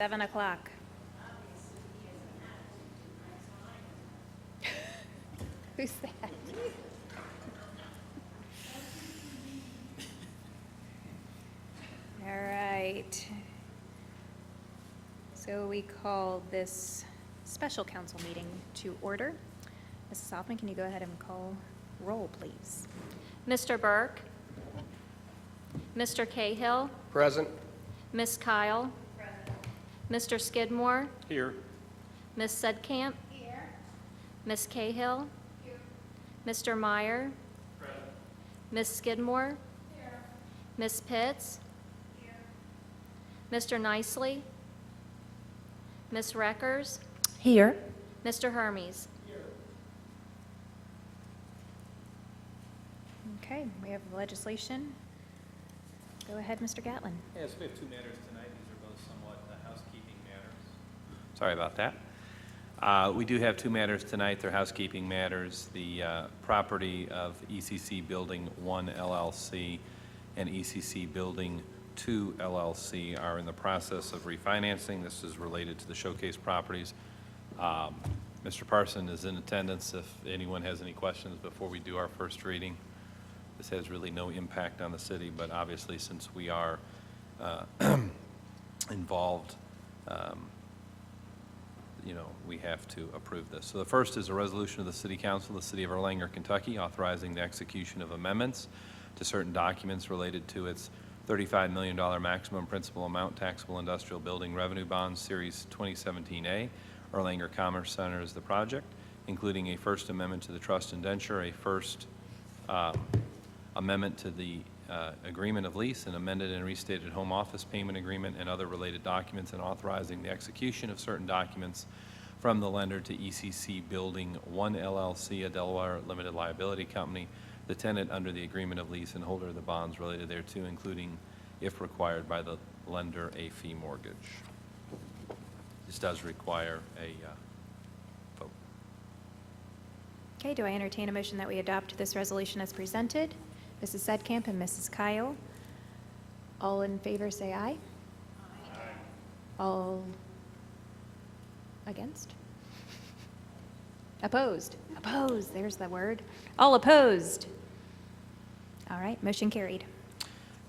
7 o'clock. Who's that? All right. So we call this special council meeting to order. Mrs. Hoffman, can you go ahead and call roll, please? Mr. Burke? Mr. Cahill? Present. Ms. Kyle? Mr. Skidmore? Here. Ms. Sedkamp? Here. Ms. Cahill? Here. Mr. Meyer? Present. Ms. Skidmore? Here. Ms. Pitts? Here. Mr. Nicely? Ms. Reckers? Here. Mr. Hermes? Okay, we have legislation. Go ahead, Mr. Gatlin. Yes, we have two matters tonight. These are both somewhat housekeeping matters. Sorry about that. We do have two matters tonight. They're housekeeping matters. The property of ECC Building 1 LLC and ECC Building 2 LLC are in the process of refinancing. This is related to the showcase properties. Mr. Parson is in attendance if anyone has any questions before we do our first reading. This has really no impact on the city, but obviously since we are involved, we have to approve this. So the first is a resolution of the City Council of the City of Erlanger, Kentucky, authorizing the execution of amendments to certain documents related to its $35 million maximum principal amount taxable industrial building revenue bonds, Series 2017A. Erlanger Commerce Center is the project, including a first amendment to the trust indenture, a first amendment to the agreement of lease, an amended and restated home office payment agreement, and other related documents, and authorizing the execution of certain documents from the lender to ECC Building 1 LLC, a Delaware limited liability company, the tenant under the agreement of lease and holder of the bonds related thereto, including, if required by the lender, a fee mortgage. This does require a vote. Okay, do I entertain a motion that we adopt this resolution as presented? Mrs. Sedkamp and Mrs. Kyle. All in favor say aye. Aye. All against? Opposed? Opposed, there's the word. All opposed? All right, motion carried.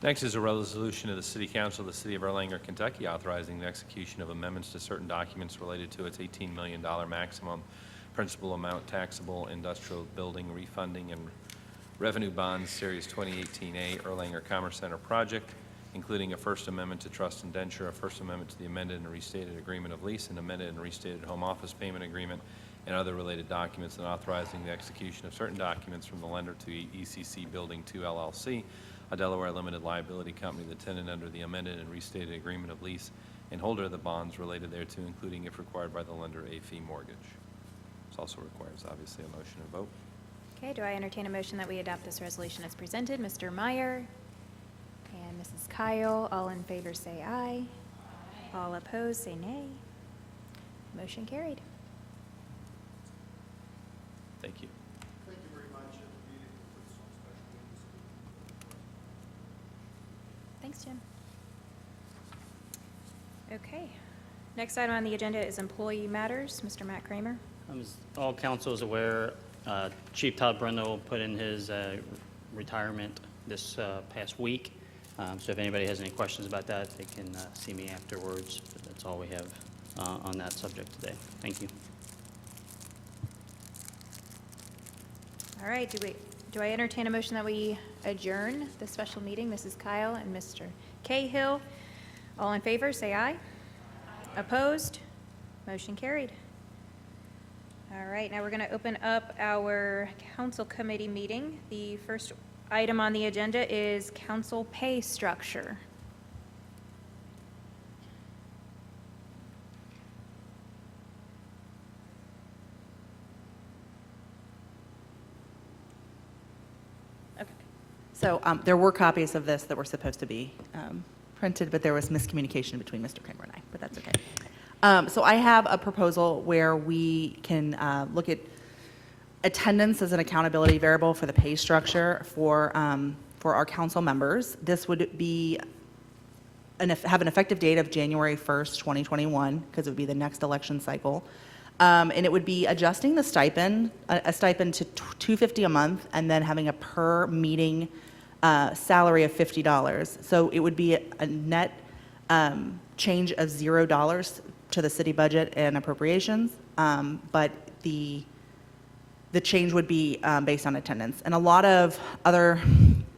Next is a resolution of the City Council of the City of Erlanger, Kentucky, authorizing the execution of amendments to certain documents related to its $18 million maximum principal amount taxable industrial building refunding and revenue bonds, Series 2018A, Erlanger Commerce Center project, including a first amendment to trust indenture, a first amendment to the amended and restated agreement of lease, an amended and restated home office payment agreement, and other related documents, and authorizing the execution of certain documents from the lender to ECC Building 2 LLC, a Delaware limited liability company, the tenant under the amended and restated agreement of lease, and holder of the bonds related thereto, including, if required by the lender, a fee mortgage. This also requires, obviously, a motion and vote. Okay, do I entertain a motion that we adopt this resolution as presented? Mr. Meyer and Mrs. Kyle, all in favor say aye. Aye. All opposed say nay. Motion carried. Thank you. Thank you very much. Thanks, Jim. Okay, next item on the agenda is employee matters. Mr. Matt Kramer. As all council is aware, Chief Todd Brundle put in his retirement this past week. So if anybody has any questions about that, they can see me afterwards. But that's all we have on that subject today. Thank you. All right, do I entertain a motion that we adjourn the special meeting? Mrs. Kyle and Mr. Cahill, all in favor, say aye. Aye. Opposed? Motion carried. All right, now we're going to open up our council committee meeting. The first item on the agenda is council pay structure. Okay. So there were copies of this that were supposed to be printed, but there was miscommunication between Mr. Kramer and I, but that's okay. So I have a proposal where we can look at attendance as an accountability variable for the pay structure for our council members. This would be have an effective date of January 1st, 2021, because it would be the next election cycle. And it would be adjusting the stipend, a stipend to $250 a month, and then having a per meeting salary of $50. So it would be a net change of $0 to the city budget and appropriations, but the change would be based on attendance. And a lot of other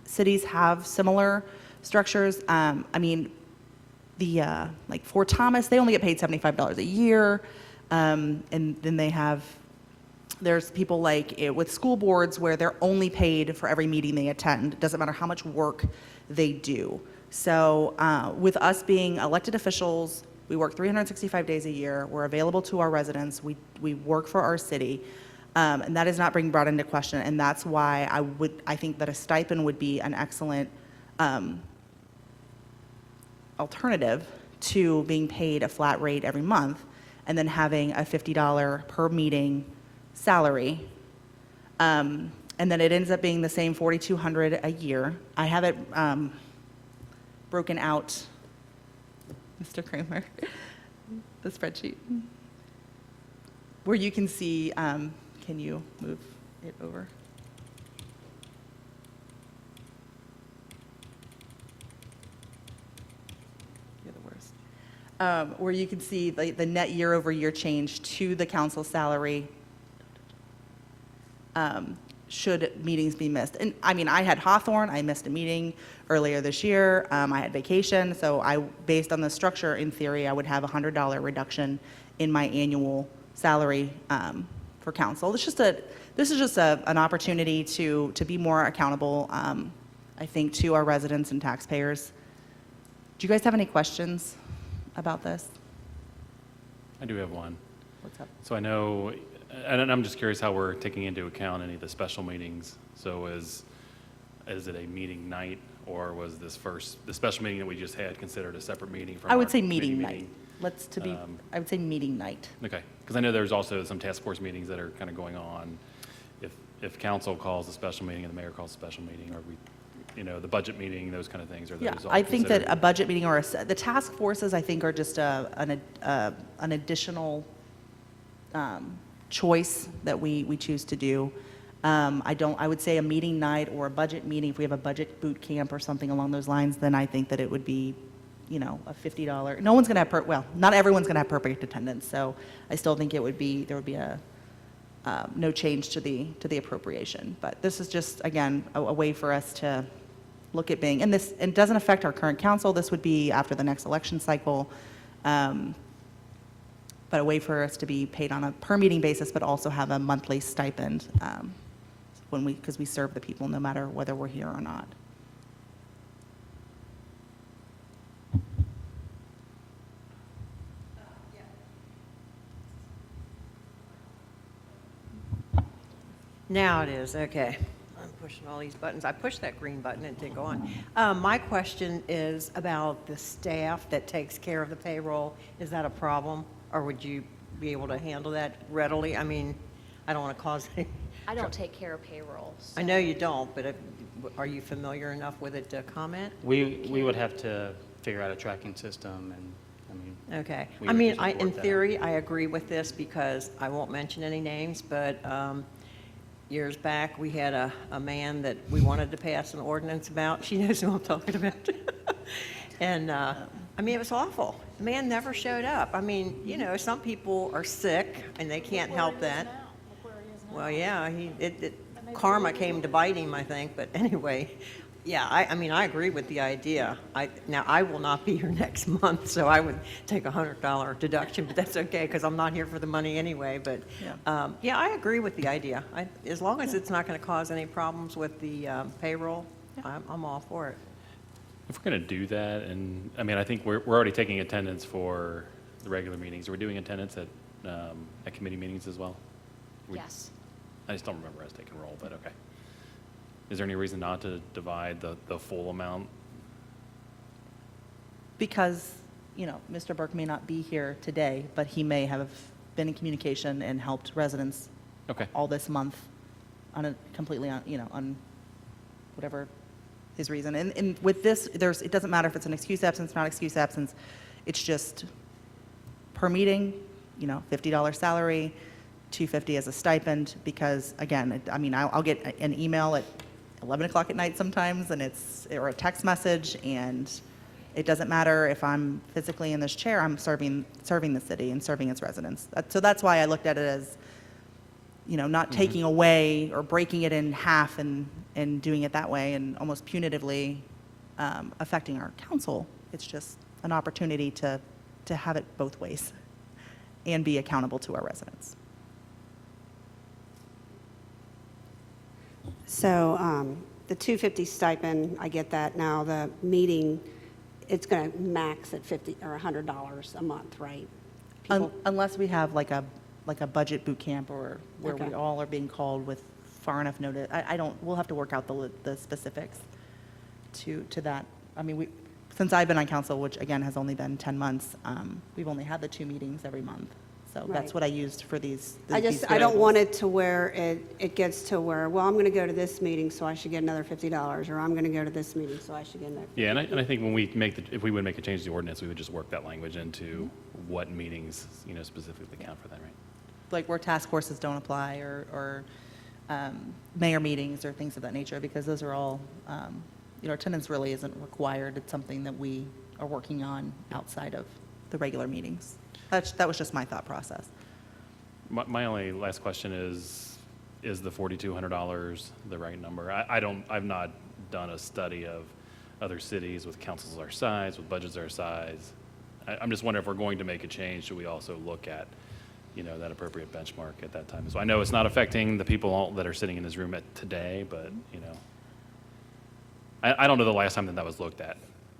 cities have similar structures. I mean, like Fort Thomas, they only get paid $75 a year. And then there's people like with school boards where they're only paid for every meeting they attend. It doesn't matter how much work they do. So with us being elected officials, we work 365 days a year. We're available to our residents. We work for our city. And that is not being brought into question. And that's why I think that a stipend would be an excellent alternative to being paid a flat rate every month and then having a $50 per meeting salary. And then it ends up being the same $4,200 a year. I have it broken out, Mr. Kramer, the spreadsheet, where you can see, can you move it over? You're the worst. Where you can see the net year-over-year change to the council salary should meetings be missed. And I mean, I had Hawthorne, I missed a meeting earlier this year. I had vacation, so based on the structure, in theory, I would have a $100 reduction in my annual salary for council. This is just an opportunity to be more accountable, I think, to our residents and taxpayers. Do you guys have any questions about this? I do have one. What's up? So I know, and I'm just curious how we're taking into account any of the special meetings. So is it a meeting night, or was the special meeting that we just had considered a separate meeting from I would our say committee meeting night. I would say meeting night. Okay, because I know there's also some task force meetings that are kind of going on. If council calls a special meeting and the mayor calls a special meeting, or the budget meeting, those kind of things, are Yeah, those all I think that considered? a budget meeting or the task forces, I think, are just an additional choice that we choose to do. I would say a meeting night or a budget meeting, if we have a budget boot camp or something along those lines, then I think that it would be, a $50. No one's going to have, not everyone's going to have perfect attendance, so I still think there would be no change to the appropriation. But this is just, again, a way for us to look at being, and it doesn't affect our current council. This would be after the next election cycle, but a way for us to be paid on a per meeting basis, but also have a monthly stipend because we serve the people no matter whether we're here or not. Now it is, okay. I'm pushing all these buttons. I pushed that green button and it didn't go on. My question is about the staff that takes care of the payroll. Is that a problem, or would you be able to handle that readily? I mean, I don't want to cause any... I don't take care of payroll. I know you don't, but are you familiar enough with it to comment? We would have to figure out a tracking system, and, Okay. We I would mean, usually in work that theory, I agree with this because I won't mention any names, but years back, we had a man that we wanted to pass an ordinance about. She knows who I'm talking about. And, I mean, it was awful. The man never showed up. I mean, some people are sick and they can't help that. Well, yeah, karma came to bite him, I think, but anyway. Yeah, I mean, I agree with the idea. Now, I will not be here next month, so I would take a $100 deduction, but that's okay, because I'm not here for the money anyway. But, yeah, I agree with the idea. As long as it's not going to cause any problems with the payroll, I'm all for it. If we're going to do that, and, I mean, I think we're already taking attendance for the regular meetings. Are we doing attendance at committee meetings as well? Yes. I just don't remember us taking roll, but okay. Is there any reason not to divide the full amount? Because, Mr. Burke may not be here today, but he may have been in communication and helped residents Okay. all this month on a completely on whatever his reason. And with this, it doesn't matter if it's an excuse absence, not excuse absence. It's just per meeting, $50 salary, $250 as a stipend, because again, I'll get an email at 11 o'clock at night sometimes, or a text message, and it doesn't matter if I'm physically in this chair, I'm serving the city and serving its residents. So that's why I looked at it as, not taking away or breaking it in half and doing it that way and almost punitively affecting our council. It's just an opportunity to have it both ways and be accountable to our residents. So the 250 stipend, I get that now. The meeting, it's going to max at $50 or $100 a month, right? Unless we have like a budget boot camp or where we Okay. all are being called with far enough notice. We'll have to work out the specifics to that. Since I've been on council, which again has only been 10 months, we've only had the 2 meetings every month. So that's Right. what I used for these. I don't want it to where it gets to where, well, I'm going to go to this meeting, so I should get another $50, or I'm going to go to this meeting, so I should get another. Yeah, and I think when if we would make a change to the ordinance, we would just work that language into what meetings, specifically count for that, right? Like where task forces don't apply or mayor meetings or things of that nature, because those are all, attendance really isn't required. It's something that we are working on outside of the regular meetings. That was just my thought process. My only last question is the $4,200 the right number? I've not done a study of other cities with councils our size, with budgets our size. I'm just wondering if we're going to make a change, should we also look at, that appropriate benchmark at that time? So I know it's not affecting the people that are sitting in this room today, but, I don't know the last time that was looked at.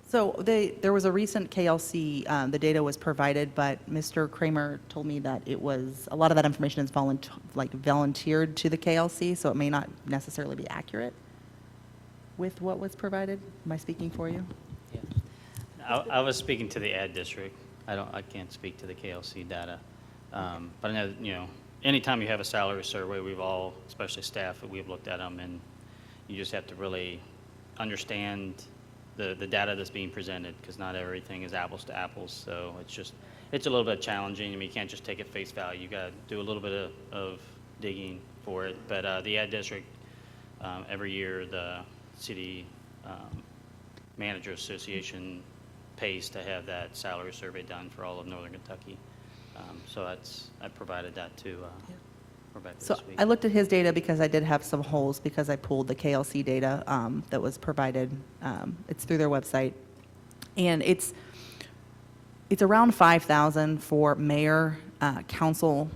So there was a recent KLC, the data was provided, but Mr. Kramer told me that a lot of that information is volunteered to the KLC, so it may not necessarily be accurate with what was provided. Am I speaking for you? I was speaking to the ad district. I can't speak to the KLC data. But I know, anytime you have a salary survey, we've all, especially staff, we've looked at them, and you just have to really understand the data that's being presented, because not everything is apples to apples. So it's a little bit challenging. You can't just take it face value. You got to do a little bit of digging for it. But the ad district, every year, the city manager association pays to have that salary survey done for all of Northern Kentucky. So I provided that to Rebecca So this week. I looked at his data because I did have some holes because I pulled the KLC data that was provided. It's through their website. And it's around 5,000 for mayor, council,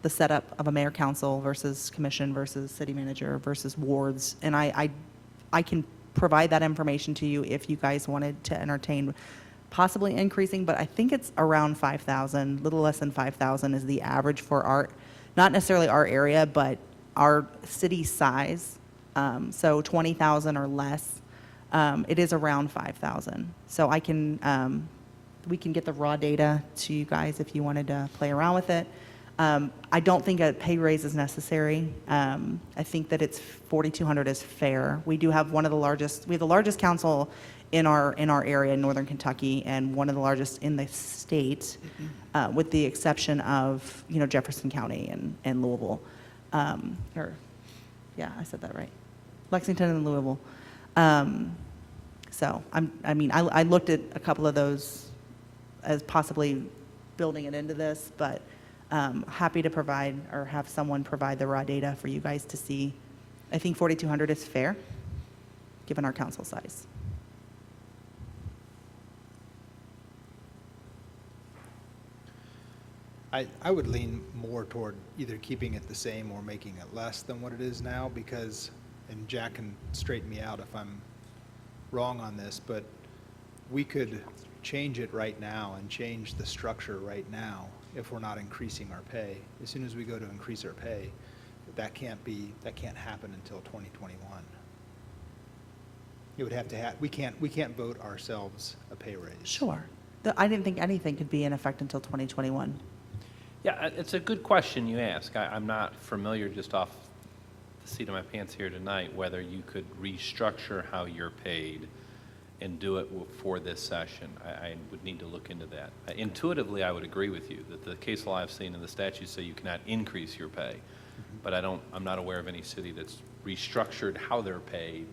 the setup of a mayor council versus commission versus city manager versus wards. And I can provide that information to you if you guys wanted to entertain possibly increasing, but I think it's around 5,000, little less than 5,000 is the average for not necessarily our area, but our city size. So 20,000 or less, it is around 5,000. So we can get the raw data to you guys if you wanted to play around with it. I don't think a pay raise is necessary. I think that it's 4,200 is fair. We do have we have the largest council in our area in Northern Kentucky, and one of the largest in the state, with the exception of Jefferson County and Louisville. Yeah, I said that right. Lexington and Louisville. So I looked at a couple of those as possibly building it into this, but happy to provide or have someone provide the raw data for you guys to see. I think 4,200 is fair, given our council size. I would lean more toward either keeping it the same or making it less than what it is now, because, and Jack can straighten me out if I'm wrong on this, but we could change it right now and change the structure right now if we're not increasing our pay. As soon as we go to increase our pay, that can't happen until 2021. It would have to we can't vote ourselves a pay raise. Sure. I didn't think anything could be in effect until 2021. Yeah, it's a good question you ask. I'm not familiar just off the seat of my pants here tonight whether you could restructure how you're paid and do it for this session. I would need to look into that. Intuitively, I would agree with you that the case law I've seen and the statutes say you cannot increase your pay, but I'm not aware of any city that's restructured how they're paid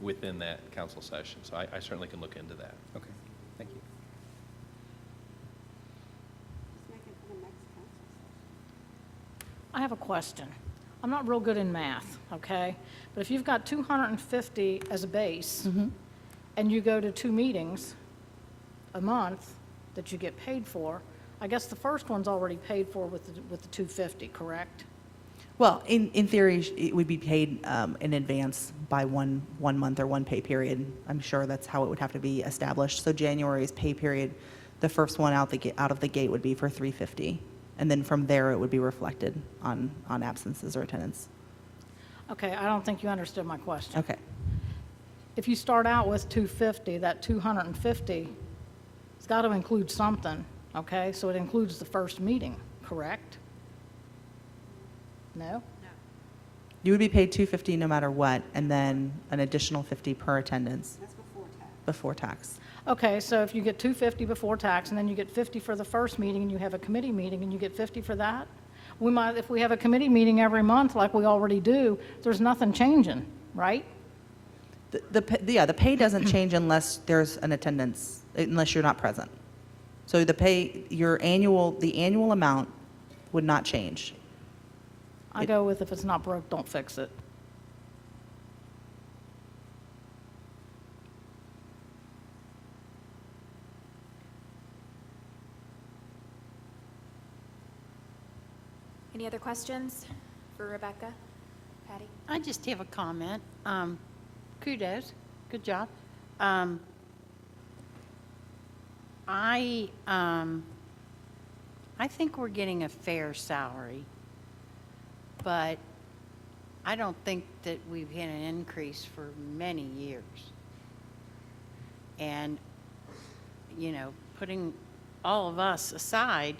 within that council session. So I certainly can look into that. Okay, thank you. I have a question. I'm not real good in math, okay? But if you've got 250 as a base, and you go to 2 meetings a month that you get paid for, I guess the first one's already paid for with the 250, correct? Well, in theory, it would be paid in advance by one month or one pay period. I'm sure that's how it would have to be established. So January's pay period, the first one out of the gate would be for $350, and then from there it would be reflected on absences or attendance. Okay, I don't think you understood my question. Okay. If you start out with 250, that 250, it's got to include something, okay? So it includes the first meeting, correct? No? You would be paid $250 no matter what, and then an additional $50 per attendance. That's before tax. Okay, so if you get 250 before tax, and then you get 50 for the first meeting, and you have a committee meeting, and you get 50 for that, we might, if we have a committee meeting every month like we already do, there's nothing changing, right? The pay doesn't change unless there's an attendance, unless you're not present. So the annual amount would not change. I go with if it's not broke, don't fix it. Any other questions for Rebecca? Patty? I just have a comment. Kudos, good job. I think we're getting a fair salary, but I don't think that we've had an increase for many years. And, putting all of us aside,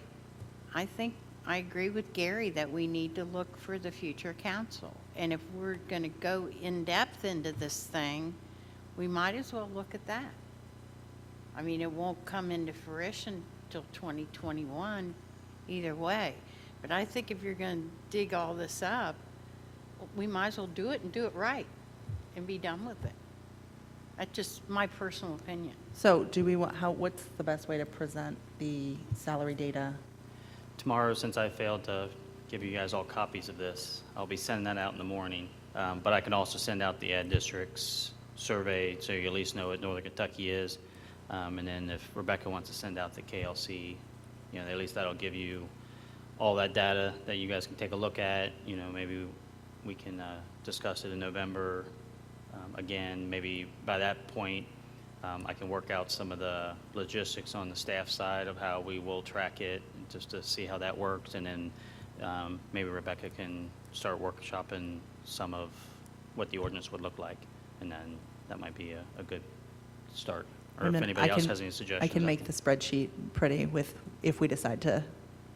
I think I agree with Gary that we need to look for the future council. And if we're going to go in depth into this thing, we might as well look at that. I mean, it won't come into fruition till 2021 either way. But I think if you're going to dig all this up, we might as well do it and do it right and be done with it. That's just my personal opinion. So what's the best way to present the salary data? Tomorrow, since I failed to give you guys all copies of this, I'll be sending that out in the morning. But I can also send out the ad districts survey so you at least know what Northern Kentucky is. And then if Rebecca wants to send out the KLC, at least that'll give you all that data that you guys can take a look at. Maybe we can discuss it in November again. Maybe by that point, I can work out some of the logistics on the staff side of how we will track it, just to see how that works. And then maybe Rebecca can start workshopping some of what the ordinance would look like. And then that might be a good start. Or And if then anybody else has any suggestions. I can make the spreadsheet pretty if we decide to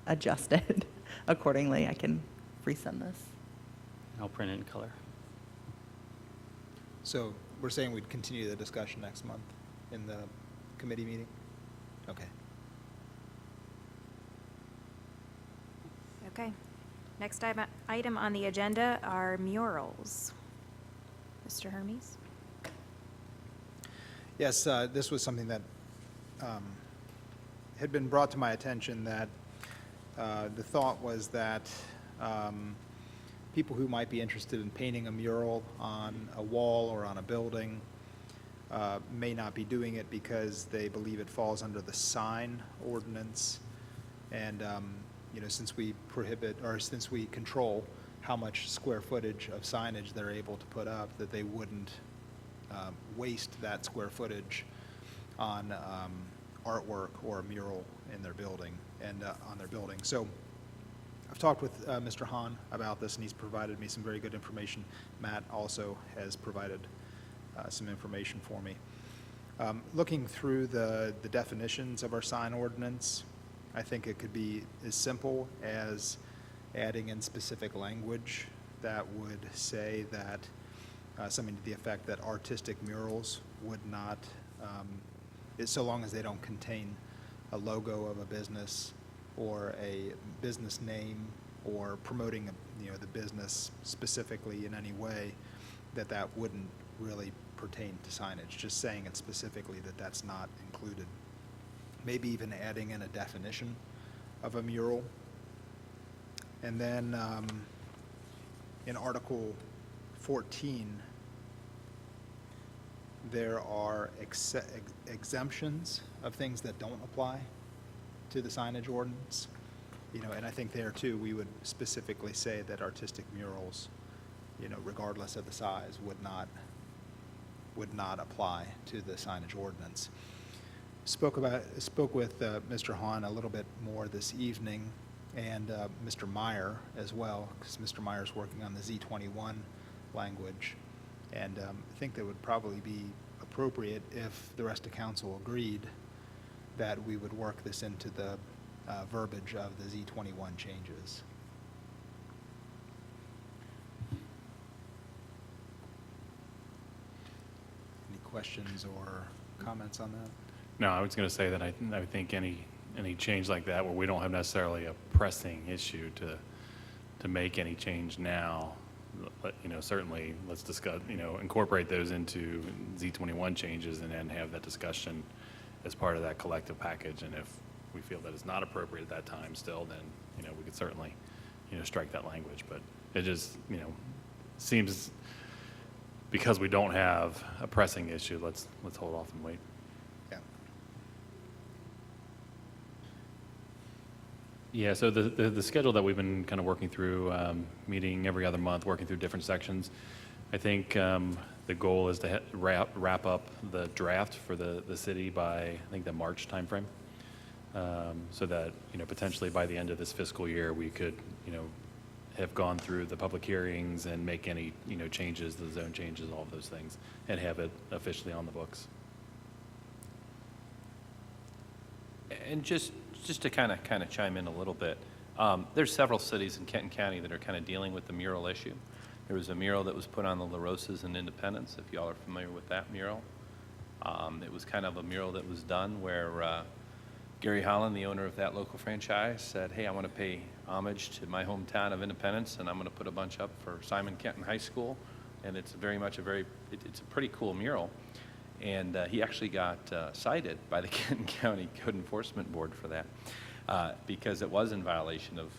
adjust it accordingly. I can resend this. I'll print it in color. So we're saying we'd continue the discussion next month in the committee meeting? Okay. Okay. Next item on the agenda are murals. Mr. Hermes? Yes, this was something that had been brought to my attention, that the thought was that people who might be interested in painting a mural on a wall or on a building may not be doing it because they believe it falls under the sign ordinance. And, since we since we control how much square footage of signage they're able to put up, that they wouldn't waste that square footage on artwork or a mural in their building and on their building. So I've talked with Mr. Hahn about this, and he's provided me some very good information. Matt also has provided some information for me. Looking through the definitions of our sign ordinance, I think it could be as simple as adding in specific language that would say that, something to the effect that artistic murals would not, so long as they don't contain a logo of a business or a business name or promoting, the business specifically in any way, that wouldn't really pertain to signage, just saying it specifically that that's not included. Maybe even adding in a definition of a mural. And then in Article 14, there are exemptions of things that don't apply to the signage ordinance. And I think there too, we would specifically say that artistic murals, regardless of the size, would not apply to the signage ordinance. Spoke with Mr. Hahn a little bit more this evening, and Mr. Meyer as well, because Mr. Meyer's working on the Z21 language. And I think that would probably be appropriate if the rest of council agreed that we would work this into the verbiage of the Z21 changes. Any questions or comments on that? No, I was going to say that I think any change like that where we don't have necessarily a pressing issue to make any change now, but, certainly let's discuss, incorporate those into Z21 changes and then have that discussion as part of that collective package. And if we feel that it's not appropriate at that time still, then, we could certainly, strike that language. But it just, seems because we don't have a pressing issue, let's hold off and wait. Yeah. Yeah, so the schedule that we've been kind of working through, meeting every other month, working through different sections, I think the goal is to wrap up the draft for the city by, I think, the March timeframe, so that, potentially by the end of this fiscal year, we could, have gone through the public hearings and make any, changes, the zone changes, all of those things, and have it officially on the books. And just to kind of chime in a little bit, there's several cities in Kenton County that are kind of dealing with the mural issue. There was a mural that was put on the La Rosas in Independence, if y'all are familiar with that mural. It was kind of a mural that was done where Gary Holland, the owner of that local franchise, said, hey, I want to pay homage to my hometown of Independence, and I'm going to put a bunch up for Simon Kenton High School. And it's very much it's a pretty cool mural. And he actually got cited by the Kenton County Code Enforcement Board for that because it was in violation of,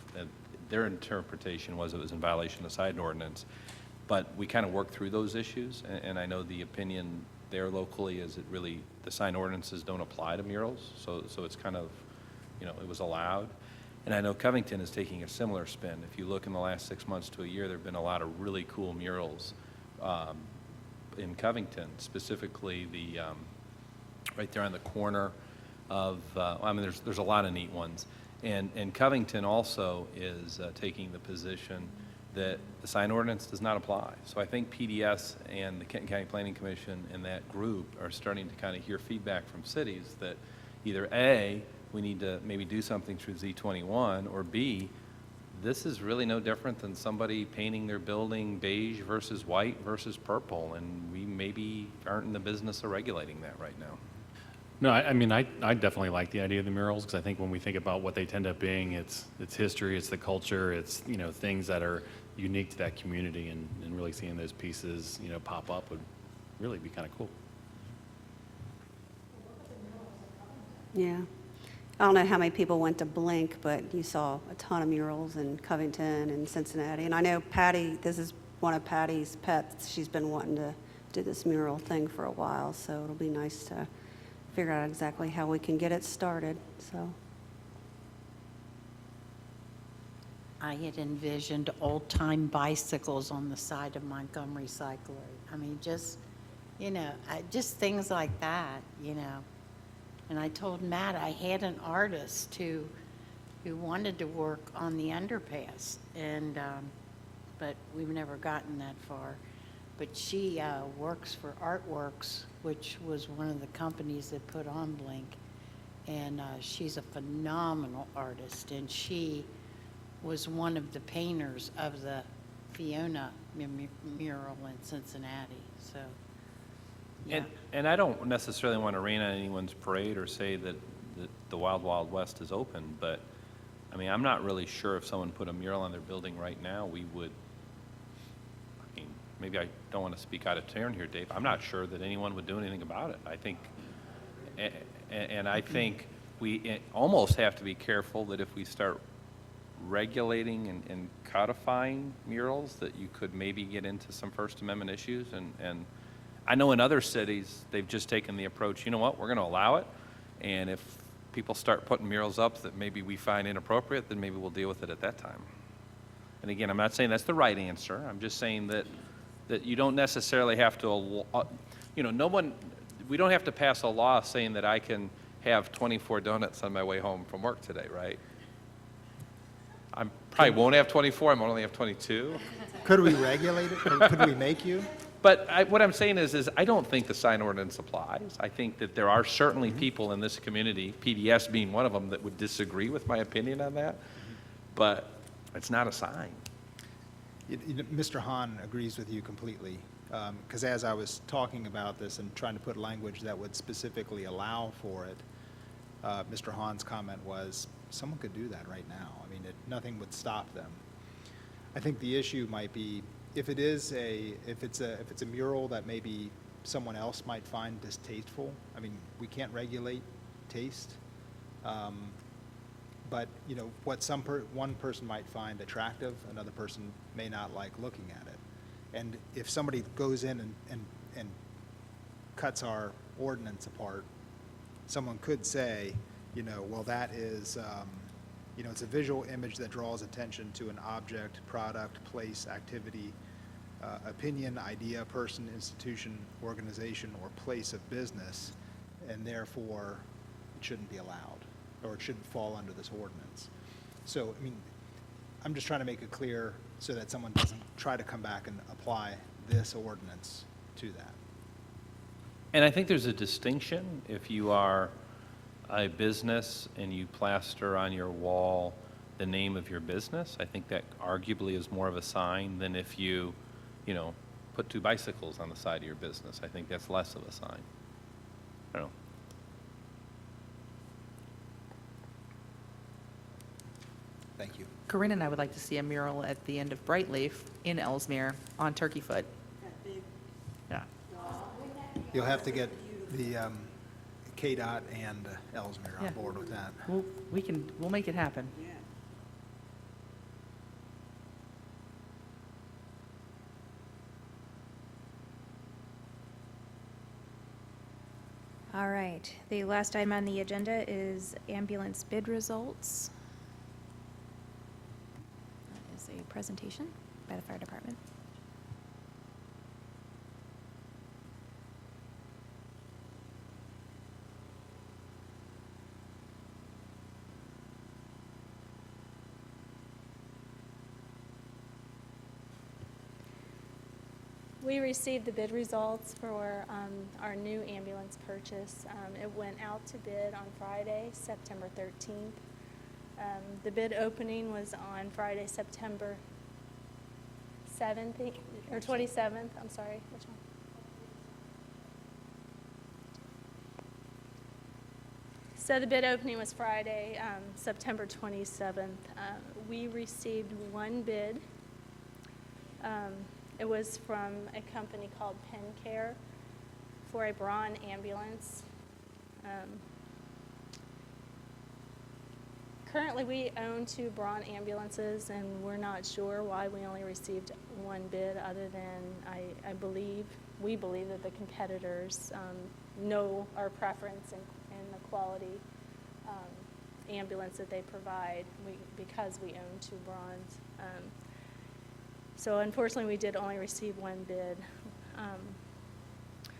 their interpretation was it was in violation of the sign ordinance. But we kind of worked through those issues, and I know the opinion there locally is the sign ordinances don't apply to murals, so it's kind of, it was allowed. And I know Covington is taking a similar spin. If you look in the last 6 months to a year, there have been a lot of really cool murals in Covington, specifically the right there on the corner of, there's a lot of neat ones. And Covington also is taking the position that the sign ordinance does not apply. So I think PDS and the Kenton County Planning Commission and that group are starting to kind of hear feedback from cities that either A, we need to maybe do something through Z21, or B, this is really no different than somebody painting their building beige versus white versus purple, and we maybe aren't in the business of regulating that right now. No, I definitely like the idea of the murals, because I think when we think about what they tend up being, it's history, it's the culture, it's, things that are unique to that community, and really seeing those pieces, pop up would really be kind of cool. Yeah. I don't know how many people went to Blink, but you saw a ton of murals in Covington and Cincinnati. And I know Patty, this is one of Patty's pets. She's been wanting to do this mural thing for a while, so it'll be nice to figure out exactly how we can get it started, so. I had envisioned old-time bicycles on the side of Montgomery Cyclery. Just things like that, And I told Matt I had an artist who wanted to work on the underpass, and but we've never gotten that far. But she works for Artworks, which was one of the companies that put on Blink, and she's a phenomenal artist, and she was one of the painters of the Fiona mural in Cincinnati, so, yeah. And I don't necessarily want to rain on anyone's parade or say that the Wild Wild West is open, but, I mean, I'm not really sure if someone put a mural on their building right now, we would, I mean, maybe I don't want to speak out of turn here, Dave. I'm not sure that anyone would do anything about it. I think, and I think we almost have to be careful that if we start regulating and codifying murals, that you could maybe get into some First Amendment issues. And I know in other cities, they've just taken the approach, you know what, we're going to allow it, and if people start putting murals up that maybe we find inappropriate, then maybe we'll deal with it at that time. And again, I'm not saying that's the right answer. I'm just saying that you don't necessarily have to, you know, we don't have to pass a law saying that I can have 24 donuts on my way home from work today, right? I probably won't have 24, I might only have 22. Could we regulate it? Or could we make you? But what I'm saying is I don't think the sign ordinance applies. I think that there are certainly people in this community, PDS being one of them, that would disagree with my opinion on that, but it's not a sign. Mr. Hahn agrees with you completely, because as I was talking about this and trying to put language that would specifically allow for it, Mr. Hahn's comment was, someone could do that right now. I mean, nothing would stop them. I think the issue might be if it's a mural that maybe someone else might find distasteful. I mean, we can't regulate taste, but you know what one person might find attractive, another person may not like looking at it. And if somebody goes in and cuts our ordinance apart, someone could say, you know, well, that is, you know, it's a visual image that draws attention to an object, product, place, activity, opinion, idea, person, institution, organization, or place of business, and therefore it shouldn't be allowed, or it shouldn't fall under this ordinance. So, I mean, I'm just trying to make it clear so that someone doesn't try to come back and apply this ordinance to that. And I think there's a distinction if you are a business and you plaster on your wall the name of your business. I think that arguably is more of a sign than if you know, put 2 bicycles on the side of your business. I think that's less of a sign. I don't know. Thank you. Corinne and I would like to see a mural at the end of Brightleaf in Ellesmere on Turkey Foot. Yeah. You'll have to get the KDOT and Ellesmere on Yeah. board with that. We'll make it happen. All right, the last item on the agenda is ambulance bid results. That is a presentation by the fire department. We received the bid results for our new ambulance purchase. It went out to bid on Friday, September 13th. The bid opening was on Friday, September 7th, or 27th, I'm sorry, which one? So the bid opening was Friday, September 27th. We received one bid. It was from a company called Penn Care for a Braun ambulance. Currently, we own 2 Braun ambulances, and we're not sure why we only received one bid, other than we believe that the competitors know our preference and the quality ambulance that they provide because we own 2 Brauns. So unfortunately, we did only receive one bid.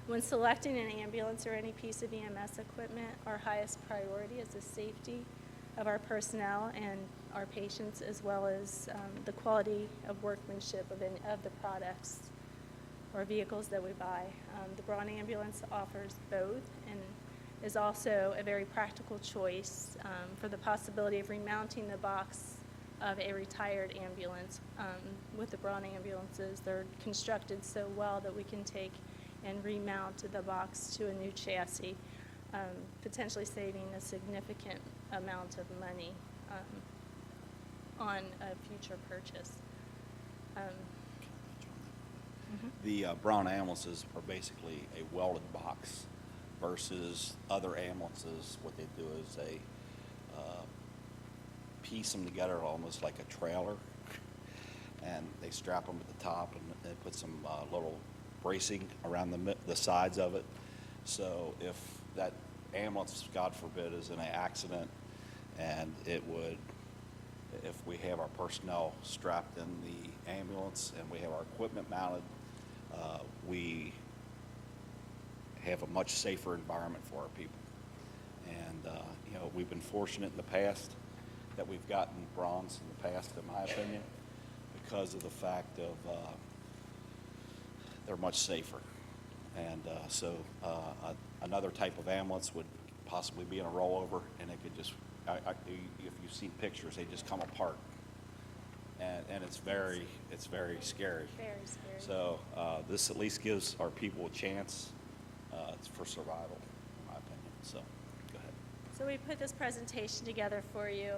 When selecting an ambulance or any piece of EMS equipment, our highest priority is the safety of our personnel and our patients, as well as the quality of workmanship of the products or vehicles that we buy. The Braun ambulance offers both and is also a very practical choice for the possibility of remounting the box of a retired ambulance. With the Braun ambulances, they're constructed so well that we can take and remount the box to a new chassis, potentially saving a significant amount of money on a future purchase. The Braun ambulances are basically a welded box versus other ambulances. What they do is they piece them together almost like a trailer, and they strap them at the top, and they put some little bracing around the sides of it. So if that ambulance, God forbid, is in an accident, and if we have our personnel strapped in the ambulance and we have our equipment mounted, we have a much safer environment for our people. And we've been fortunate in the past that we've gotten Brauns in the past, in my opinion, because of the fact of they're much safer. And another type of ambulance would possibly be in a rollover, and it could just, if you've seen pictures, they just come apart. And it's very scary. Very scary. So this at least gives our people a chance for survival, in my opinion. So go ahead. So we put this presentation together for you.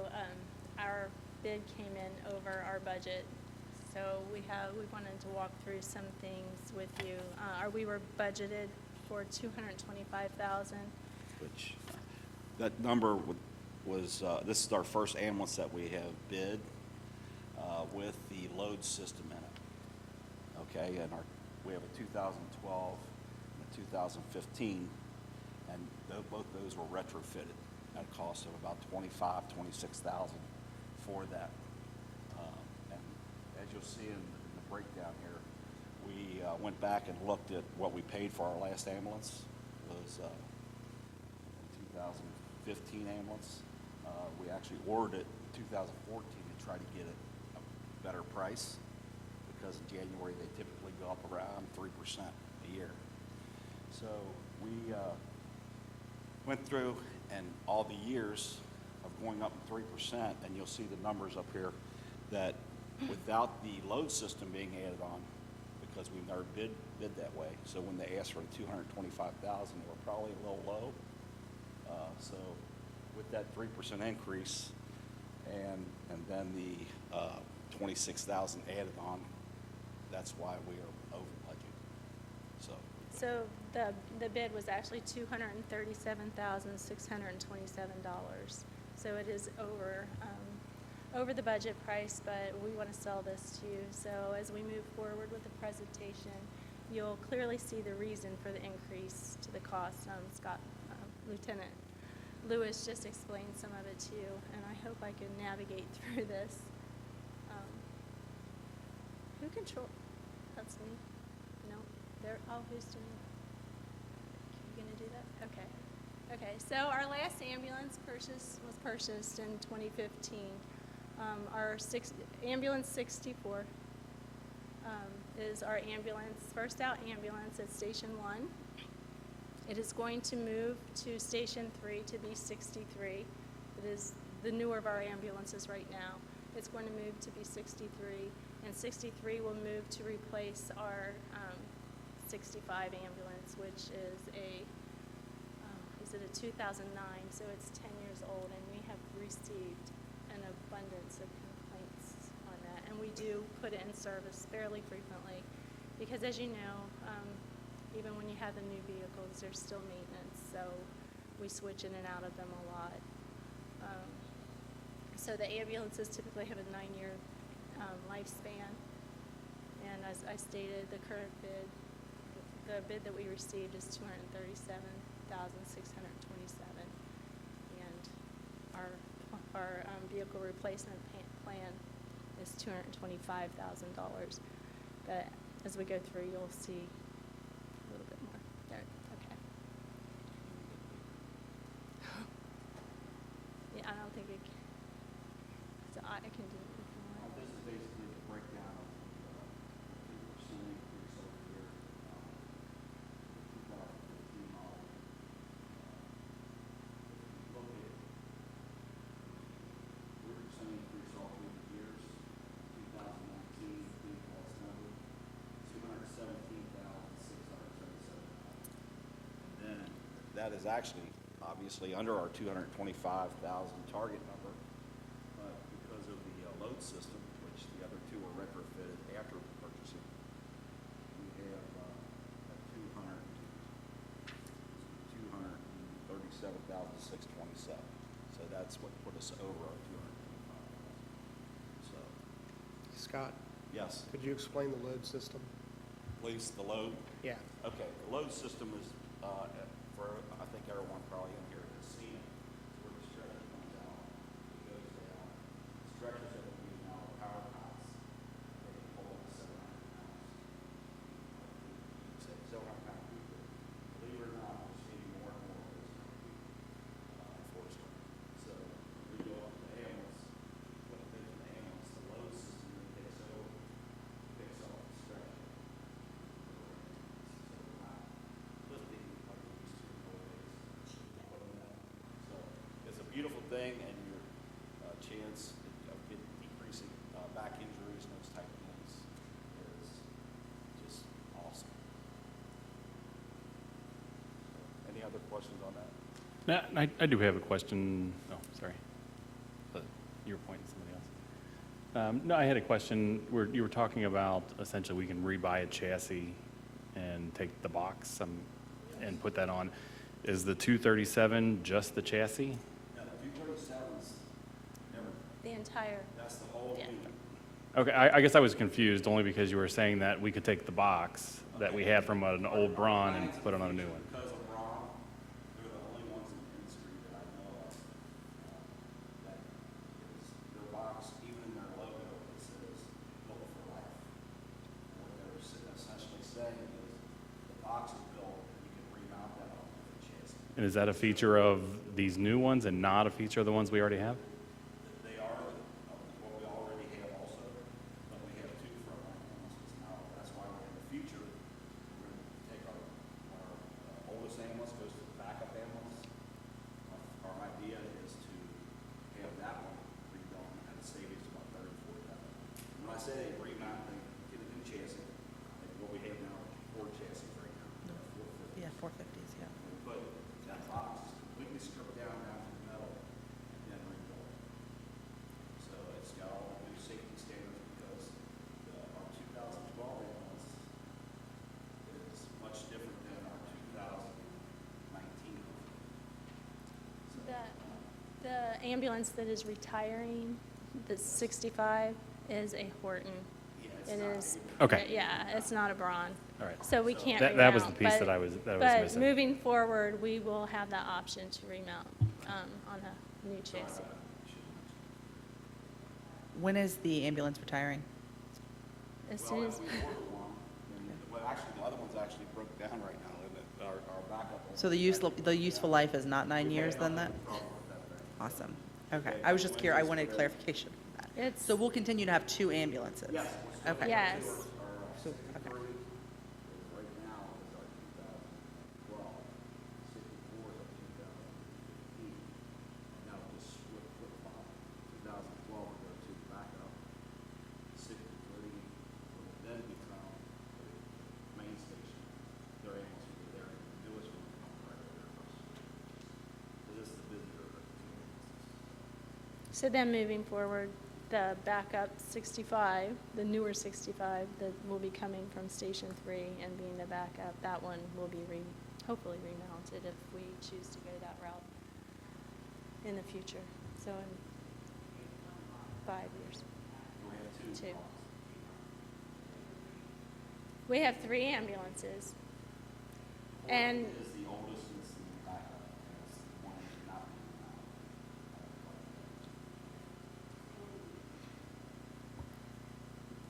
Our bid came in over our budget, so we wanted to walk through some things with you. We were budgeted for $225,000. Which that number was this is our first ambulance that we have bid with the load system in it. Okay, and we have a 2012 and a 2015, and both those were retrofitted at a cost of about $26,000 for that. And as you'll see in the breakdown here, we went back and looked at what we paid for our last ambulance. It was a 2015 ambulance. We actually ordered it in 2014 to try to get it a better price, because in January they typically go up around 3% a year. So we went through and all the years of going up 3%, and you'll see the numbers up here, that without the load system being added on, because we never bid that way, so when they asked for the $225,000, they were probably a little low. So with that 3% increase and then the $26,000 added on, that's why we are over budget. So the bid was actually $237,627. So it is over the budget price, but we want to sell this to you. So as we move forward with the presentation, you'll clearly see the reason for the increase to the cost. Lieutenant Lewis just explained some of it to you, and I hope I can navigate through this. Who control? That's me. No, who's doing it? You gonna do that? Okay. Okay. So our last ambulance was purchased in 2015. Our ambulance 64 is our first out ambulance at Station 1. It is going to move to Station 3 to be 63. It is the newer of our ambulances right now. It's going to move to be 63, and 63 will move to replace our 65 ambulance, which is a 2009, so it's 10 years old, and we have received an abundance of complaints on that. And we do put it in service fairly frequently, because as you know, even when you have the new vehicles, there's still maintenance, so we switch in and out of them a lot. So the ambulances typically have a 9-year lifespan, and as I stated, the current bid, the bid that we received is $237,627, and our vehicle replacement plan is $225,000. But as we go through, you'll see a little bit more there. Okay. Yeah, I don't think it. So I can do it. This is basically the breakdown of the 3% increase over here. 2015 model. If you look at 3% increase all through the that is actually obviously under our 225,000 target number, but because of the load system, which the other two are retrofitted after purchasing, we have $237,627. So that's what put us over our 225,000. So, Scott, yes, could you explain the load system? please, the load. Yeah. Okay, the load system is, for, I think everyone probably in here has seen it, where the stretcher comes out, it goes down. Stretchers that we use now are power cots. They can hold up to 700 pounds. You say 700 pound people, believe it or not, we're seeing more and more of those kind of people, unfortunately. So we go up to the ambulance, what they do in the ambulance, the load system then takes over, picks up the stretcher. So it's a beautiful thing, and your chance of decreasing back injuries and those type of things is just awesome. Any other questions on that? No, I do have a question. Oh, sorry. But you were pointing to somebody else. No, I had a question. You were talking about essentially we can rebuy a chassis and take the box and put that on. Is the 237 just the chassis? No, the 237's never, The entire, that's the whole Yeah. unit. Okay, I guess I was confused only because you were saying that we could take the box that we had from an old Braun and put it on a new one. Because of Braun, they're the only ones in the industry that I know of that is their box, even in their logo, it says built for life. And what they're essentially saying is the box is built, you can remount that on the chassis. And is that a feature of these new ones and not a feature of the ones we already have? They are what we already have also, but we have two frontline ambulances now. That's why in the future, we're going to take our oldest ambulance, goes to the backup ambulance. Our idea is to have that one redone at a savings of about $34,000. When I say remount, they get a new chassis. Like what we have now, Ford chassis right now. Yeah, 450s, yeah. We put that box completely stripped down to the metal and then rebuilt. So it's got all the new safety standards because our 2012 ambulance is much different than our 2019. the ambulance that is retiring, the 65, is a Horton. Yeah, it's It not is. Okay. Yeah, it's not a Braun. All right. So we can't That was the remount, piece but- that I was But missing. moving forward, we will have that option to remount on a new chassis. When is the ambulance retiring? As Well, soon if as, we order one, well, actually, the other one's actually broke down right now, isn't it? Our backup. So the useful life is not 9 years then that? Awesome. Okay. I was just curious. I wanted clarification on that. It's- So we'll continue to have 2 ambulances? Yes. Okay. yes. So- okay. Right now is our 2012, 64 is our 2015. And now just flip-flop. 2012 will go to the backup, 63 will then become the main station. Their ambulance will be there, and the newest one will come right over there first. So this is the visitor of the two ambulances. So then moving forward, the backup 65, the newer 65 that will be coming from Station 3 and being the backup, that one will be hopefully remounted if we choose to go that route in the future. So in 5 years. We have two. Two. We have 3 ambulances. And Horton is the oldest and it's the backup, and it's the one that should not be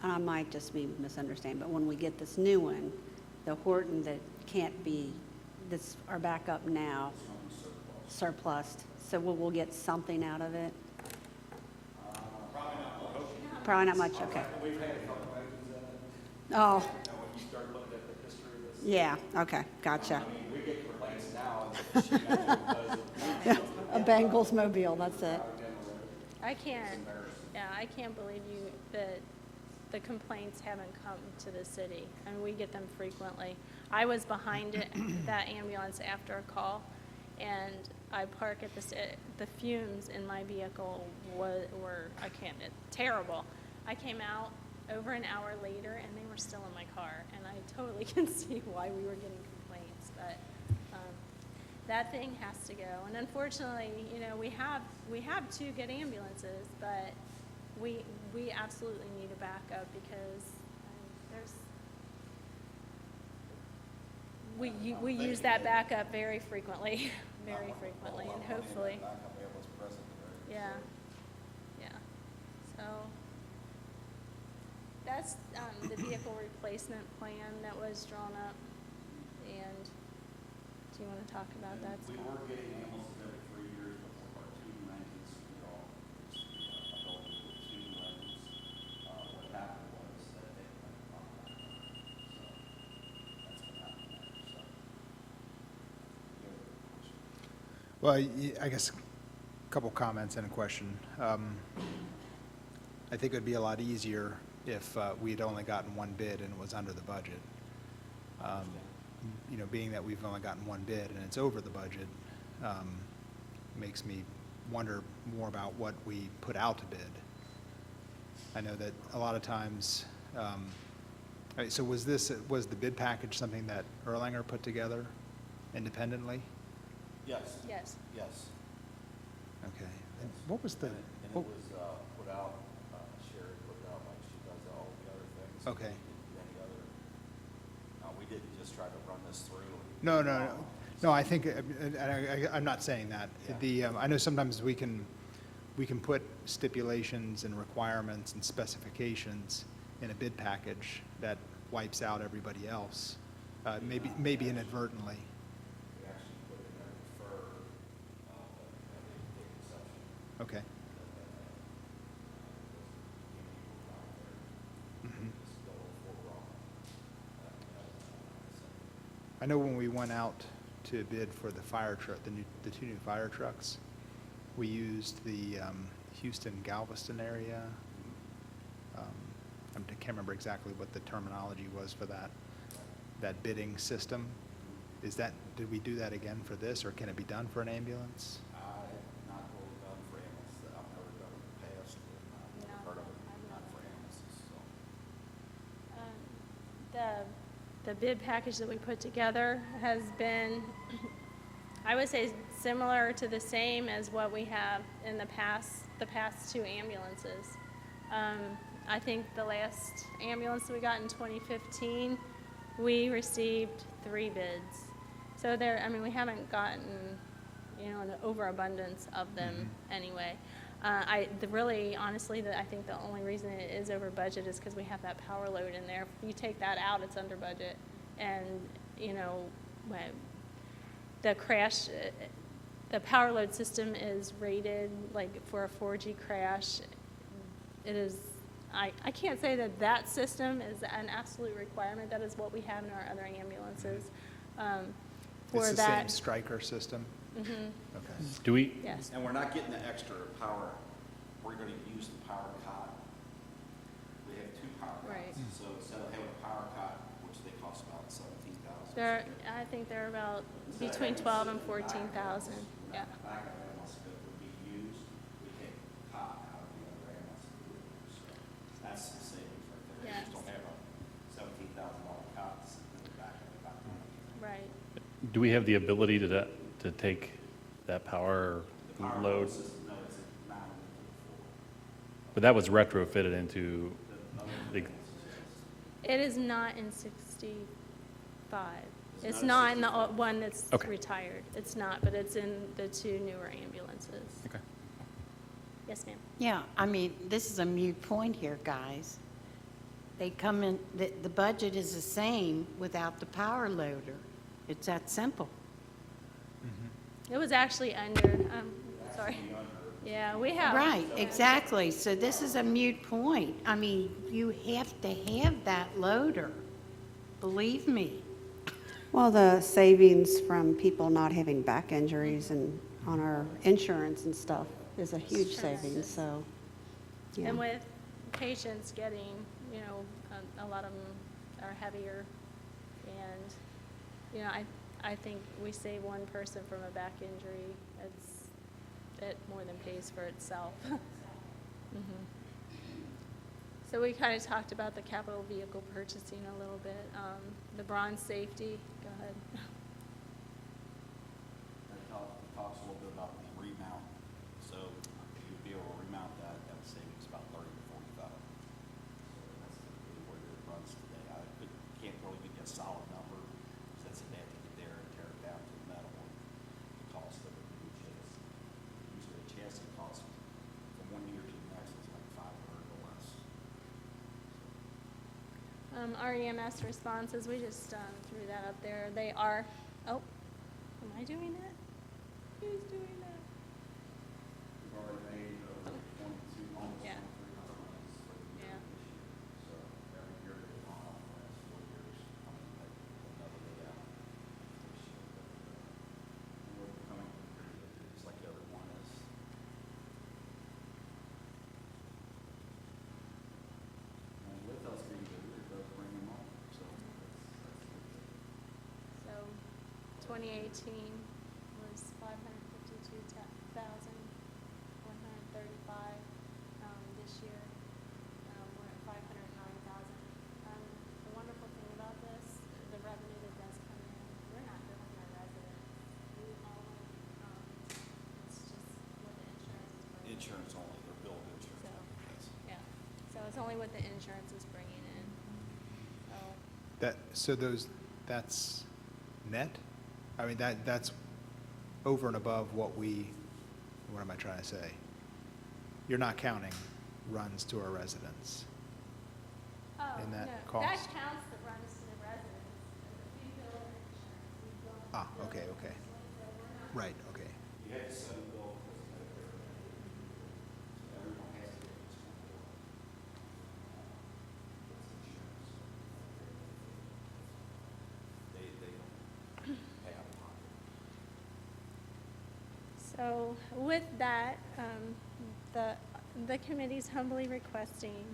And I might just be misunderstanding, but when we get this new one, the Horton that can't be, that's our backup now, surplus, so we'll get something out of it? Probably not much, okay. Oh. When you start looking at the history of this, Yeah, okay, gotcha. we get complaints now, and she does it. A Bengals mobile, that's it. I can't believe that the complaints haven't come to the city, and we get them frequently. I was behind it, that ambulance after a call, and I park at the fumes in my vehicle were terrible. I came out over an hour later, and they were still in my car, and I totally can see why we were getting complaints, but that thing has to go. And unfortunately, you know, we have 2 good ambulances, but we absolutely need a backup because we use that backup very frequently, very frequently, and hopefully, yeah, yeah. So that's the vehicle replacement plan that was drawn up. And do you want to talk about that, We Scott? were getting ambulances every 3 years, but with our 2 new engines, we all, ability with 2 new engines. What happened was that they went on that. So that's what happened there, so. You have a question? Well, I guess a couple comments and a question. I think it would be a lot easier if we'd only gotten 1 bid and it was under the budget. You know, being that we've only gotten 1 bid and it's over the budget, makes me wonder more about what we put out to bid. I know that a lot of times, all right, so was the bid package something that Erlanger put together independently? Yes. Yes. Yes. Okay. And what was the? And it was put out, Sherry put it out like she does all the other things. Okay. We didn't do any other, we didn't just try to run this through. No, I think, I'm not saying that. I know sometimes we can put stipulations and requirements and specifications in a bid package that wipes out everybody else, maybe inadvertently. We actually put in there refer, but they take exception. Okay. Mhm. Just go for wrong. I know when we went out to bid for the fire truck, the 2 new fire trucks, we used the Houston Galveston area. I can't remember exactly what the terminology was for that bidding system. Did we do that again for this, or can it be done for an ambulance? Not really done for ambulances. I've never done it in the past, but I've heard of it, not for ambulances, so. The bid package that we put together has been, I would say, similar to the same as what we have in the past 2 ambulances. I think the last ambulance we got in 2015, we received 3 bids. So we haven't gotten, you know, an overabundance of them anyway. Really, honestly, I think the only reason it is over budget is because we have that power load in there. If you take that out, it's under budget. And, you know, the power load system is rated like for a 4G crash. It is, I can't say that system is an absolute requirement. That is what we have in our other ambulances. It's the same Stryker system? Mm-hmm. Okay. Do we, Yes. And we're not getting the extra power. We're going to use the power cot. We have 2 power cots. Right. So instead of having a power cot, which they cost about $17,000. I think they're about between 12 and 14,000. Yeah. Backup ambulance that would be used, we take the cot out of the other ambulance. So that's the savings right there. You just don't have a $17,000 cot sitting in the back of the cot. Right. do we have the ability to take that power The power load? system, no, it's mounted into the floor. But that was retrofitted into the, It is not in 65. It's not in the one that's Okay. retired. It's not, but it's in the 2 newer ambulances. okay. Yes, ma'am. Yeah, I mean, this is a moot point here, guys. They come in, the budget is the same without the power loader. It's that simple. It was actually under, sorry. Yeah, we have. Right, exactly. So this is a moot point. I mean, you have to have that loader, believe me. Well, the savings from people not having back injuries and on our insurance and stuff is a huge savings, so, yeah. And with patients getting, you know, a lot of them are heavier. And, you know, I think we save one person from a back injury, it more than pays for itself. Mhm. So we kind of talked about the capital vehicle purchasing a little bit. The Braun Safety, go ahead. That talks a little bit about the remount. So you'd be able to remount that at a savings about 30 to 40,000. So that's typically where it runs today. Can't really give you a solid number since they have to get there and tear it down to the metal and the cost of a new chassis. Usually a chassis costs from 1 year to the next is like 500 or less. Our EMS responses, we just threw that up there. They are, oh, am I doing that? Who's doing that? We've already made over 22, almost Yeah. 23 runs for the year Yeah. this year. So every year they've gone up the last 4 years. I mean, like another day out this year. But we're becoming pretty good, just like the other one is. And with us being good, it does bring them up. So that's good. So 2018 was 552,135. This year, we're at 509,000. The wonderful thing about this, the revenue that does come in, we're not billing our residents. We only, it's just what the insurance is bringing. Insurance only, they're billed insurance. So, Yes. yeah, so it's only what the insurance is bringing in. So, That's net? I mean, that's over and above what am I trying to say? You're not counting runs to our residents. oh, in that no, cost? that counts the runs to the residents. If we bill insurance, we don't. Ah, bill okay, the okay. residents, so we're not- Right, okay. You have to set a bill because of Medicare. So everyone has to get this one bill. It's insurance. They don't pay out of pocket. So with that, the committee's humbly requesting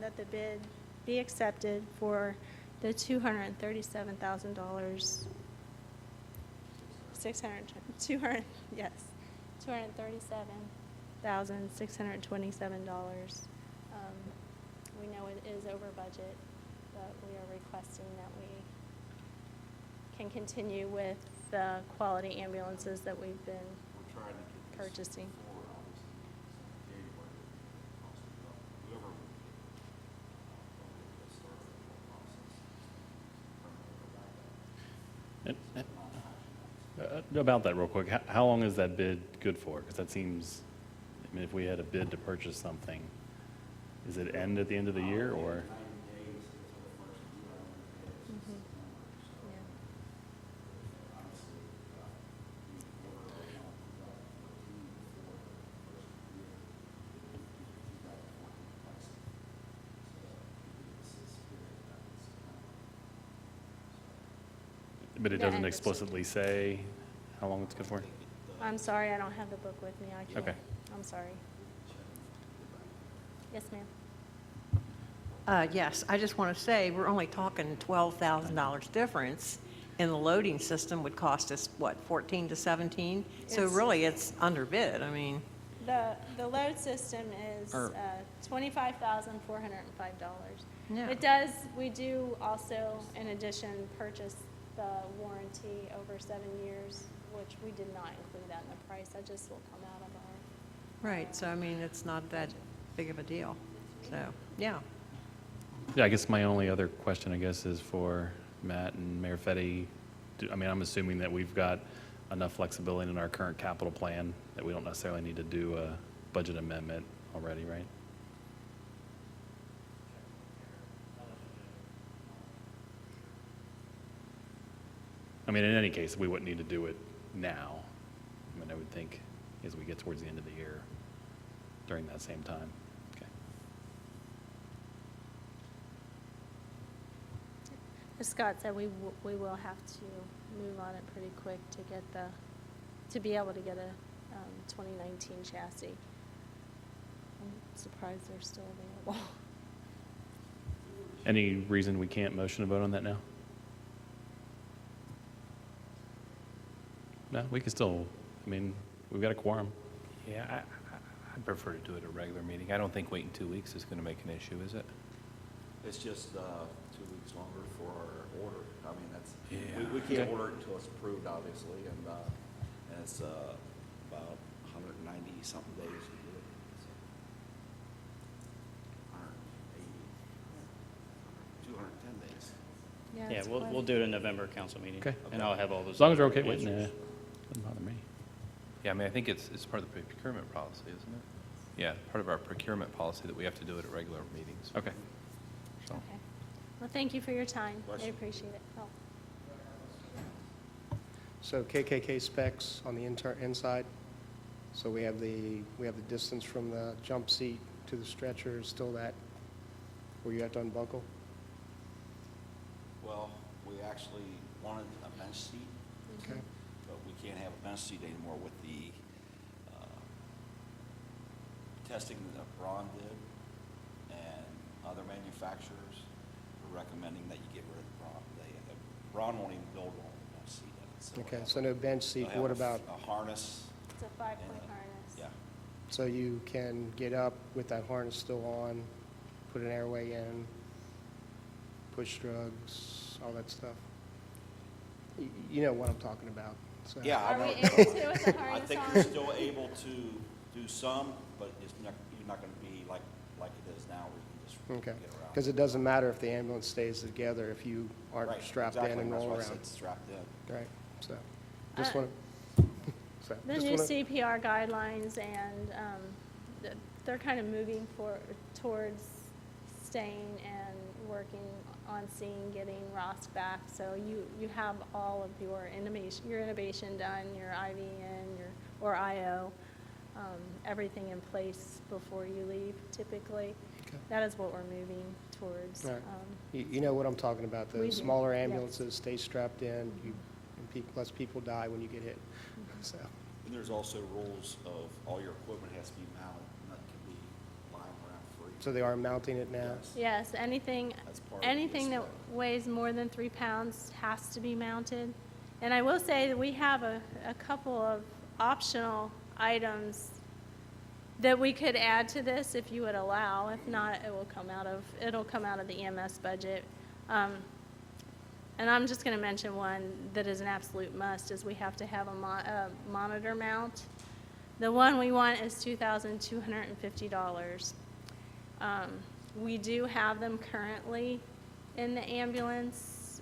that the bid be accepted for the $237,000, 237,627. We know it is over budget, but we are requesting that we can continue with the quality ambulances that we've been We're trying to get this purchasing. forward, obviously, so January, the cost will go up. Whoever will start the whole process. About that real quick, how long is that bid good for? Because that seems, I mean, if we had a bid to purchase something, is it end at the end of the year or? 90 days until the first year, I'm going to pay us Mhm. September, so Yeah. honestly, we order our account in 2014 before the first year, 2014 pricing. So this is good, that is September. But it The doesn't end of explicitly say how long it's good for? I'm sorry, I don't have the book with me. I can't. Okay. I'm sorry. Yes, ma'am. Yes, I just want to say, we're only talking $12,000 difference, and the loading system would cost us, what, 14 to 17? So It's- really, it's underbid, I mean, The load system is Or- $25,405. Yeah. We do also, in addition, purchase the warranty over 7 years, which we did not include that in the price. That just will come out of our. right, so I mean, it's not that big of a deal, so, yeah. Yeah, I guess my only other question, I guess, is for Matt and Mayor Fetty. I mean, I'm assuming that we've got enough flexibility in our current capital plan that we don't necessarily need to do a budget amendment already, right? I mean, in any case, we wouldn't need to do it now. I mean, I would think as we get towards the end of the year, during that same time. Okay. As Scott said, we will have to move on it pretty quick to be able to get a 2019 chassis. I'm surprised they're still available. Any reason we can't motion to vote on that now? No, we can still, I mean, we've got a quorum. Yeah, I'd prefer to do it at a regular meeting. I don't think waiting 2 weeks is going to make an issue, is it? It's just 2 weeks longer for our order. I mean, that's, Yeah. we can't Okay. order it until it's approved, obviously, and it's about 190-something days to do it. So, 180, 210 days. Yeah, we'll do it in November council meeting. Okay. And I'll have all those. As long as we're okay waiting, answers. doesn't bother me. Yeah, I mean, I think it's part of the procurement policy, isn't it? Yeah, part of our procurement policy that we have to do it at regular meetings. Okay. So, Okay. Well, thank you for your time. Bless I you. appreciate it. Oh. So KKK specs on the inside. So we have the distance from the jump seat to the stretcher is still that, where you have to unbuckle? Well, we actually wanted a bench seat, Okay. but we can't have a bench seat anymore with the testing that Braun did and other manufacturers are recommending that you get rid of Braun. Braun won't even build one with a bench seat in it. So Okay, it'll so no bench seat. have What a about, harness? It's a 5-point and harness. Yeah. so you can get up with that harness still on, put an airway in, push drugs, all that stuff? You know what I'm talking about. So. Yeah, I Are know. we able to with the I harness think on? you're still able to do some, but you're not going to be like it is now where you can just Okay, get around. because it doesn't matter if the ambulance stays together if you aren't Right, strapped in exactly. and That's roll why I around. said strapped in. Right, so, just Uh, want to, The new CPR guidelines, and they're kind of moving towards staying and working on seeing, getting ROS back. So you have all of your intubation done, your IVN, or IO, everything in place before you leave typically. Okay. That is what we're moving towards. All right. You know what I'm talking about, We the do, smaller yes. ambulances stay strapped in, and less people die when you get hit, so. And there's also rules of all your equipment has to be mounted, nothing can be lying around free. So they are mounting it now? Yes. Yes, anything That's part of the that spec. weighs more than 3 pounds has to be mounted. And I will say that we have a couple of optional items that we could add to this if you would allow. If not, it'll come out of the EMS budget. And I'm just going to mention one that is an absolute must, is we have to have a monitor mount. The one we want is $2,250. We do have them currently in the ambulance.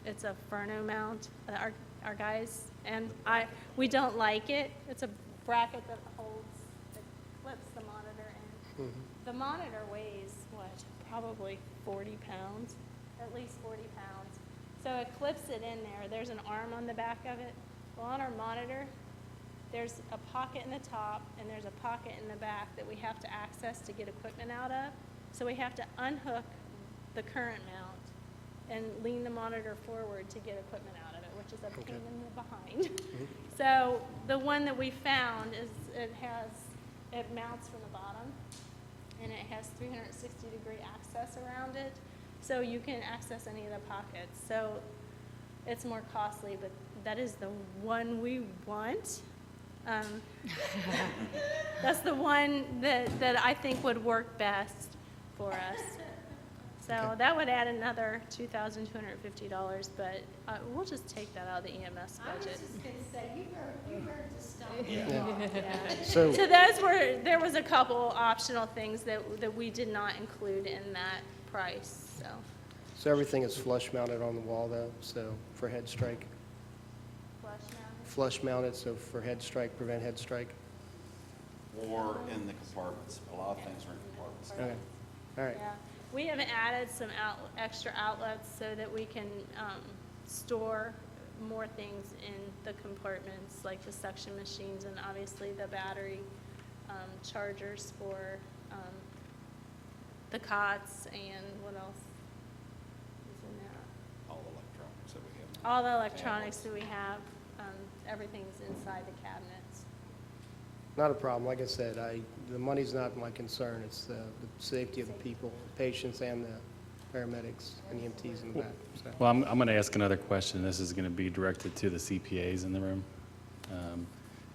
It's a Furno mount. Our guys and we don't like it. It's a bracket that clips the monitor in. The monitor weighs, probably 40 pounds, at least 40 pounds. So it clips it in there. There's an arm on the back of it. Well, on our monitor, there's a pocket in the top and there's a pocket in the back that we have to access to get equipment out of. So we have to unhook the current mount and lean the monitor forward to get equipment out of it, which is a pain in the behind. So the one that we found is it mounts from the bottom and it has 360-degree access around it. So you can access any of the pockets. So it's more costly, but that is the one we want. That's the one that I think would work best for us. So that would add another $2,250, but we'll just take that out of the EMS budget. So, So there was a couple optional things that we did not include in that price, so. so everything is flush mounted on the wall though, so for head strike? Flush mounted. Flush mounted, so for head strike, prevent head strike? Or in the compartments. A lot of things are in compartments. Okay, all right. Yeah, we have added some extra outlets so that we can store more things in the compartments, like the suction machines and obviously the battery chargers for the cots, and what else is in that? All the electronics that we have. All the electronics that we have, everything's inside the cabinets. Not a problem. Like I said, the money's not my concern. It's the safety of the people, patients and the paramedics and EMTs in the back. So. Well, I'm going to ask another question. This is going to be directed to the CPAs in the room.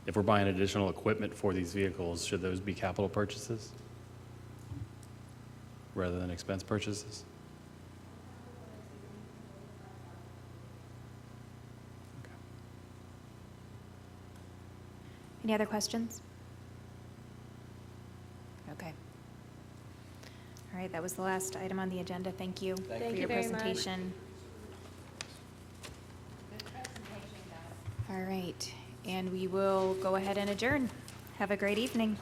If we're buying additional equipment for these vehicles, should those be capital purchases rather than expense purchases? Any other questions? Okay. All right, that was the last item on the agenda. Thank you for you your very much. presentation. All right, and we will go ahead and adjourn. Have a great evening.